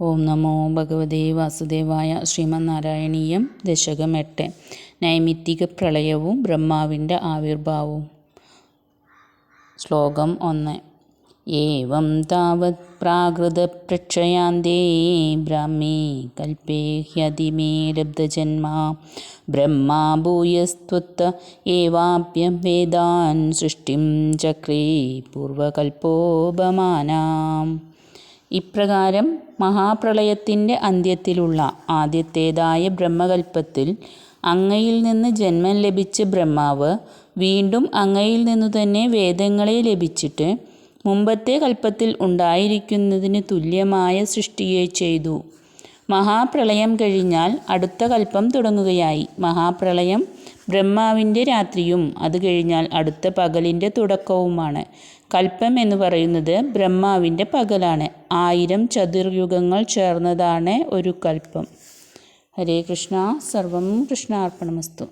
ഓം നമോ ഭഗവതേ വാസുദേവായ. ശ്രീമന്നാരായണീയം ദശകം 8. നൈമിത്തിക പ്രളയവും ബ്രഹ്മാവിൻ്റെ ആവിർഭാവവും. ശ്ലോകം 1. ഏവം താവത് പ്രാകൃതപ്രക്ഷയാന്തേ ബ്രാഹ്മേ കൽപ്പേ ഹ്യതിമേ ലബ്ധജന്മാ ബ്രഹ്മാ ഭൂയസ്ത്വത്ത ഏവാപ്യം വേദാൻ സൃഷ്ടിം ചക്രേ പൂർവകൽപ്പോപമാനാം. ഇപ്രകാരം മഹാപ്രളയത്തിൻ്റെ അന്ത്യത്തിലുള്ള ആദ്യത്തേതായ ബ്രഹ്മകൽപ്പത്തിൽ അങ്ങയിൽ നിന്ന് ജന്മം ലഭിച്ച ബ്രഹ്മാവ് വീണ്ടും അങ്ങയിൽ നിന്നു തന്നെ വേദങ്ങളെ ലഭിച്ചിട്ട് മുമ്പത്തെ കൽപ്പത്തിൽ ഉണ്ടായിരിക്കുന്നതിന് തുല്യമായ സൃഷ്ടിയെ ചെയ്തു. മഹാപ്രളയം കഴിഞ്ഞാൽ അടുത്ത കൽപ്പം തുടങ്ങുകയായി. മഹാപ്രളയം ബ്രഹ്മാവിൻ്റെ രാത്രിയും അത് കഴിഞ്ഞാൽ അടുത്ത പകലിൻ്റെ തുടക്കവുമാണ്. കൽപ്പം എന്ന് പറയുന്നത് ബ്രഹ്മാവിൻ്റെ പകലാണ്. 1000 ചതുർയുഗങ്ങൾ ചേർന്നതാണ് ഒരു കൽപ്പം. ഹരേ കൃഷ്ണ. സർവം കൃഷ്ണാർപ്പണമസ്തു.